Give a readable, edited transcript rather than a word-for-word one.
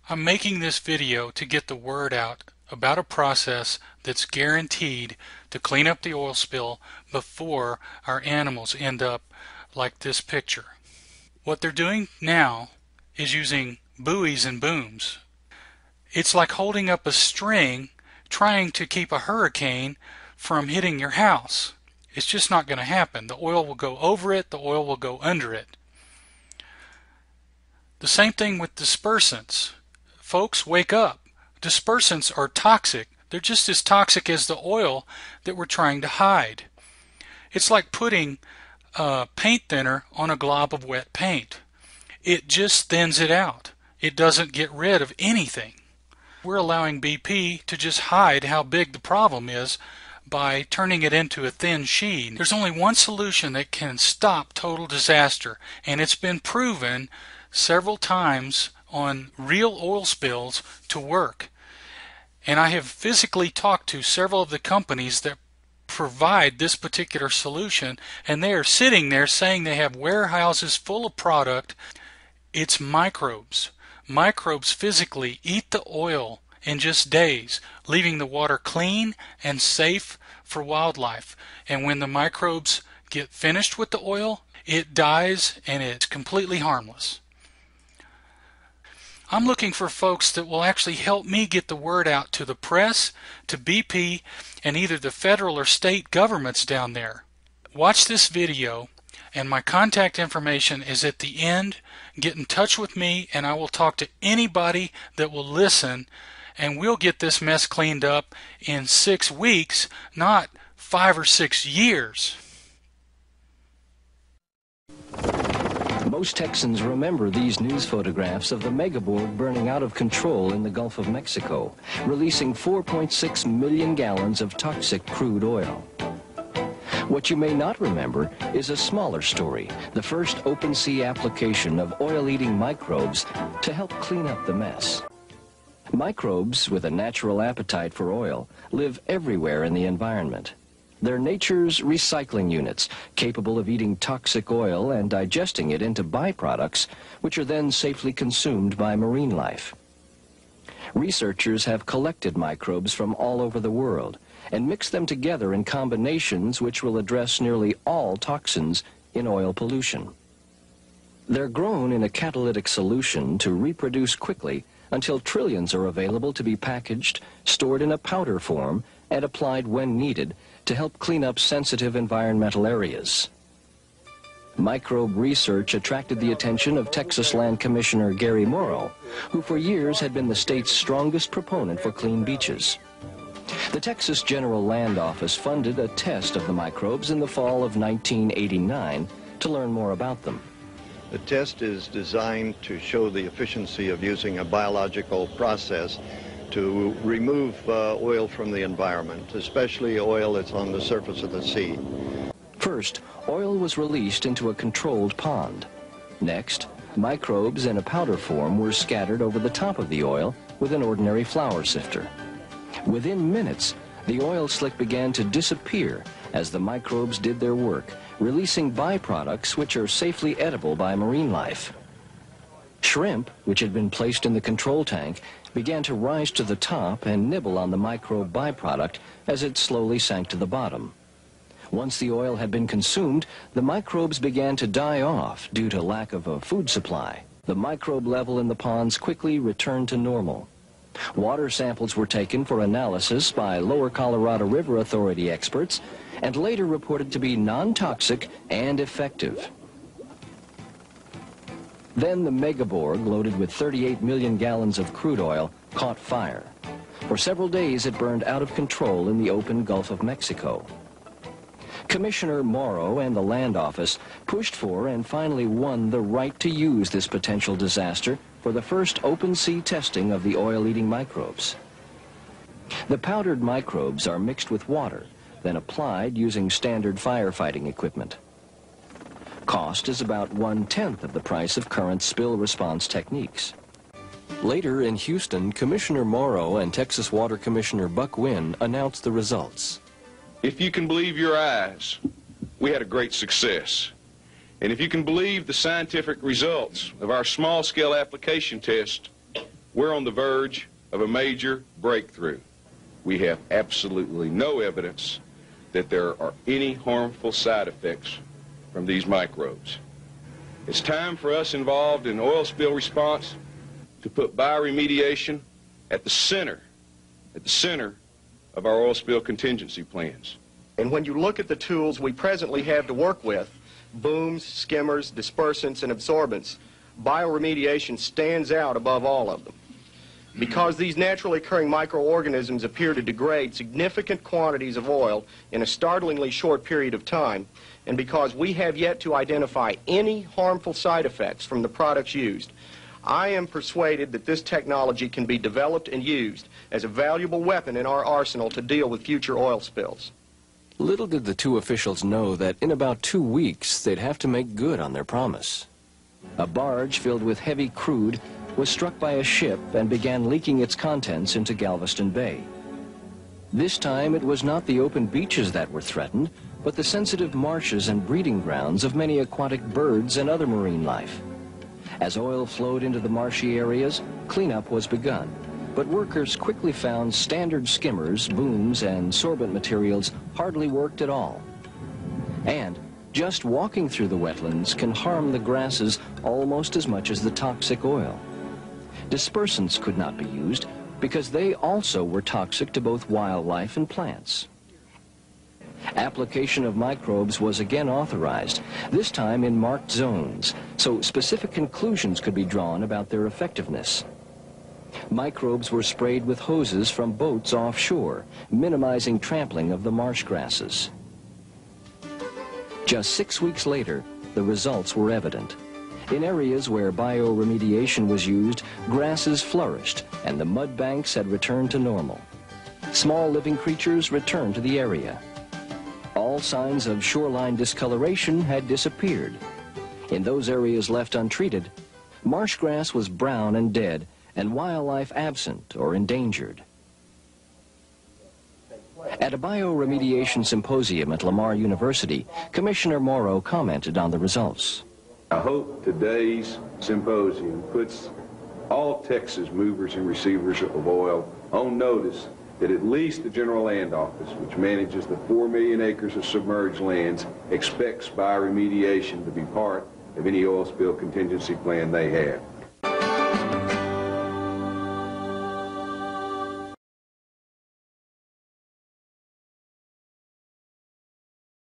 I'm making this video to get the word out about a process that's guaranteed to clean up the oil spill before our animals end up like this picture. What they're doing now is using buoys and booms. It's like holding up a string trying to keep a hurricane from hitting your house. It's just not going to happen. The oil will go over it, the oil will go under it. The same thing with dispersants. Folks, wake up. Dispersants are toxic. They're just as toxic as the oil that we're trying to hide. It's like putting paint thinner on a glob of wet paint. It just thins it out. It doesn't get rid of anything. We're allowing BP to just hide how big the problem is by turning it into a thin sheet. There's only one solution that can stop total disaster, and it's been proven several times on real oil spills to work. And I have physically talked to several of the companies that provide this particular solution, and they are sitting there saying they have warehouses full of product. It's microbes. Microbes physically eat the oil in just days, leaving the water clean and safe for wildlife. And when the microbes get finished with the oil, it dies and it's completely harmless. I'm looking for folks that will actually help me get the word out to the press, to BP, and either the federal or state governments down there. Watch this video, and my contact information is at the end. Get in touch with me, and I will talk to anybody that will listen, and we'll get this mess cleaned up in 6 weeks, not 5 or 6 years. Most Texans remember these news photographs of the megaborg burning out of control in the Gulf of Mexico, releasing 4.6 million gallons of toxic crude oil. What you may not remember is a smaller story, the first open sea application of oil-eating microbes to help clean up the mess. Microbes with a natural appetite for oil live everywhere in the environment. They're nature's recycling units, capable of eating toxic oil and digesting it into byproducts, which are then safely consumed by marine life. Researchers have collected microbes from all over the world and mixed them together in combinations which will address nearly all toxins in oil pollution. They're grown in a catalytic solution to reproduce quickly until trillions are available to be packaged, stored in a powder form, and applied when needed to help clean up sensitive environmental areas. Microbe research attracted the attention of Texas Land Commissioner Gary Morrow, who for years had been the state's strongest proponent for clean beaches. The Texas General Land Office funded a test of the microbes in the fall of 1989 to learn more about them. The test is designed to show the efficiency of using a biological process to remove oil from the environment, especially oil that's on the surface of the sea. First, oil was released into a controlled pond. Next, microbes in a powder form were scattered over the top of the oil with an ordinary flour sifter. Within minutes, the oil slick began to disappear as the microbes did their work, releasing byproducts which are safely edible by marine life. Shrimp, which had been placed in the control tank, began to rise to the top and nibble on the microbe byproduct as it slowly sank to the bottom. Once the oil had been consumed, the microbes began to die off due to lack of a food supply. The microbe level in the ponds quickly returned to normal. Water samples were taken for analysis by Lower Colorado River Authority experts and later reported to be non-toxic and effective. Then the megaborg, loaded with 38 million gallons of crude oil, caught fire. For several days it burned out of control in the open Gulf of Mexico. Commissioner Morrow and the Land Office pushed for and finally won the right to use this potential disaster for the first open sea testing of the oil-eating microbes. The powdered microbes are mixed with water, then applied using standard firefighting equipment. Cost is about 1/10 of the price of current spill response techniques. Later in Houston, Commissioner Morrow and Texas Water Commissioner Buck Wynn announced the results. If you can believe your eyes, we had a great success. And if you can believe the scientific results of our small-scale application test, we're on the verge of a major breakthrough. We have absolutely no evidence that there are any harmful side effects from these microbes. It's time for us involved in oil spill response to put bioremediation at the center of our oil spill contingency plans. And when you look at the tools we presently have to work with, booms, skimmers, dispersants, and absorbents, bioremediation stands out above all of them. Because these naturally occurring microorganisms appear to degrade significant quantities of oil in a startlingly short period of time, and because we have yet to identify any harmful side effects from the products used, I am persuaded that this technology can be developed and used as a valuable weapon in our arsenal to deal with future oil spills. Little did the two officials know that in about 2 weeks they'd have to make good on their promise. A barge filled with heavy crude was struck by a ship and began leaking its contents into Galveston Bay. This time it was not the open beaches that were threatened, but the sensitive marshes and breeding grounds of many aquatic birds and other marine life. As oil flowed into the marshy areas, cleanup was begun, but workers quickly found standard skimmers, booms, and sorbent materials hardly worked at all. And just walking through the wetlands can harm the grasses almost as much as the toxic oil. Dispersants could not be used because they also were toxic to both wildlife and plants. Application of microbes was again authorized, this time in marked zones, so specific conclusions could be drawn about their effectiveness. Microbes were sprayed with hoses from boats offshore, minimizing trampling of the marsh grasses. Just 6 weeks later, the results were evident. In areas where bioremediation was used, grasses flourished and the mud banks had returned to normal. Small living creatures returned to the area. All signs of shoreline discoloration had disappeared. In those areas left untreated, marsh grass was brown and dead, and wildlife absent or endangered. At a bioremediation symposium at Lamar University, Commissioner Morrow commented on the results. I hope today's symposium puts all Texas movers and receivers of oil on notice that at least the General Land Office, which manages the 4 million acres of submerged lands, expects bioremediation to be part of any oil spill contingency plan they have.